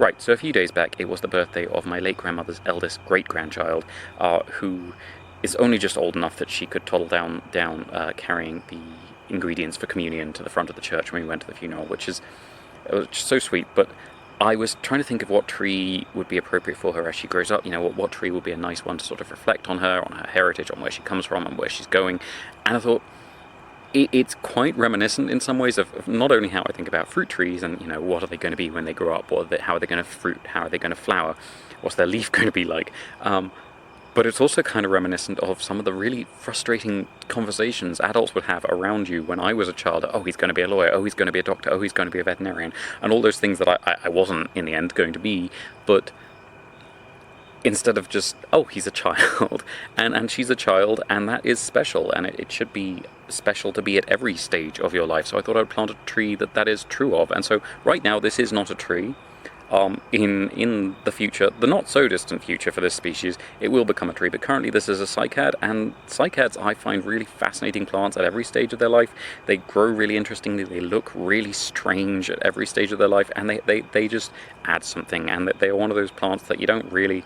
Right, so a few days back, it was the birthday of my late grandmother's eldest great-grandchild, who is only just old enough that she could toddle down carrying the ingredients for communion to the front of the church when we went to the funeral, which is it was just so sweet. But I was trying to think of what tree would be appropriate for her as she grows up. You know, what tree would be a nice one to sort of reflect on her heritage, on where she comes from and where she's going. And I thought, it's quite reminiscent in some ways of not only how I think about fruit trees and, you know, what are they going to be when they grow up, how are they going to fruit, how are they going to flower, what's their leaf going to be like, but it's also kind of reminiscent of some of the really frustrating conversations adults would have around you when I was a child. Oh, he's going to be a lawyer, oh, he's going to be a doctor, oh, he's going to be a veterinarian, and all those things that I wasn't in the end going to be, but instead of just, oh, he's a child, and she's a child, and that is special, and it should be special to be at every stage of your life. So I thought I would plant a tree that is true of. And so right now this is not a tree. In the future, the not so distant future for this species, it will become a tree, but currently this is a cycad, and cycads I find really fascinating plants at every stage of their life. They grow really interestingly, they look really strange at every stage of their life, and they just add something, and they are one of those plants that you don't really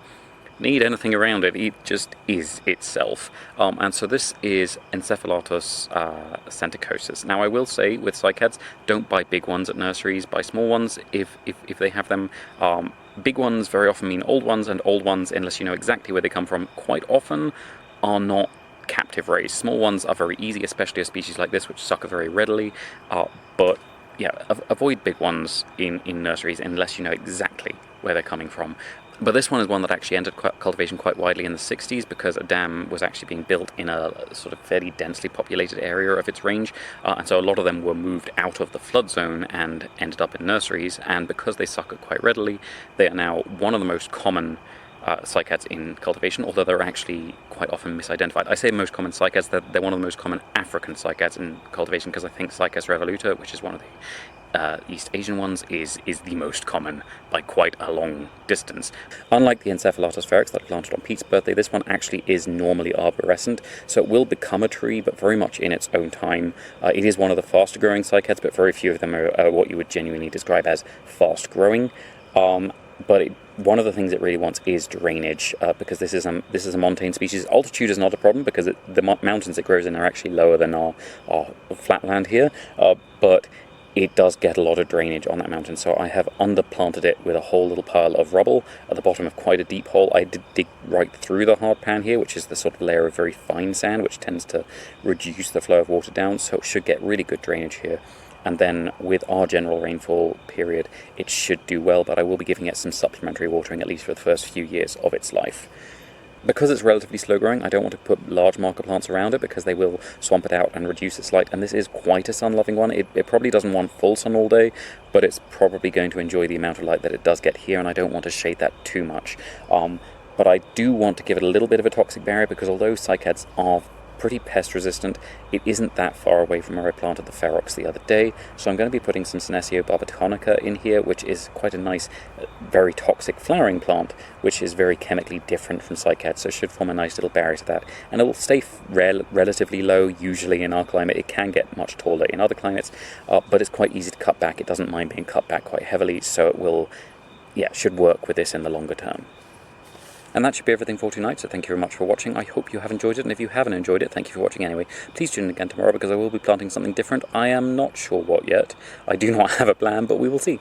need anything around it, it just is itself. And so this is Encephalartos centicosus. Now I will say with cycads, don't buy big ones at nurseries, buy small ones if they have them. Big ones very often mean old ones, and old ones, unless you know exactly where they come from, quite often are not captive raised. Small ones are very easy, especially a species like this which sucker very readily, but yeah, avoid big ones in nurseries unless you know exactly where they're coming from. But this one is one that actually entered cultivation quite widely in the 60s because a dam was actually being built in a sort of fairly densely populated area of its range, and so a lot of them were moved out of the flood zone and ended up in nurseries, and because they sucker quite readily, they are now one of the most common cycads in cultivation, although they're actually quite often misidentified. I say most common cycads, they're one of the most common African cycads in cultivation, because I think Cycas revoluta, which is one of the East Asian ones, is the most common by quite a long distance. Unlike the Encephalartos ferox that I planted on Pete's birthday, this one actually is normally arborescent, so it will become a tree, but very much in its own time. It is one of the faster growing cycads, but very few of them are what you would genuinely describe as fast growing. But one of the things it really wants is drainage, because this is a montane species. Altitude is not a problem because the mountains it grows in are actually lower than our flatland here, but it does get a lot of drainage on that mountain, so I have underplanted it with a whole little pile of rubble at the bottom of quite a deep hole. I did dig right through the hard pan here, which is the sort of layer of very fine sand, which tends to reduce the flow of water down, so it should get really good drainage here. And then with our general rainfall period, it should do well, but I will be giving it some supplementary watering at least for the first few years of its life. Because it's relatively slow growing, I don't want to put large marker plants around it because they will swamp it out and reduce its light, and this is quite a sun-loving one. It probably doesn't want full sun all day, but it's probably going to enjoy the amount of light that it does get here, and I don't want to shade that too much. But I do want to give it a little bit of a toxic barrier, because although cycads are pretty pest resistant, it isn't that far away from where I planted the ferox the other day, so I'm going to be putting some Senecio barbatonica in here, which is quite a nice, very toxic flowering plant, which is very chemically different from cycads, so should form a nice little barrier to that, and it will stay relatively low usually in our climate. It can get much taller in other climates, but it's quite easy to cut back. It doesn't mind being cut back quite heavily, so it will, should work with this in the longer term. And that should be everything for tonight, so thank you very much for watching. I hope you have enjoyed it, and if you haven't enjoyed it, thank you for watching anyway. Please tune in again tomorrow, because I will be planting something different. I am not sure what yet. I do not have a plan, but we will see.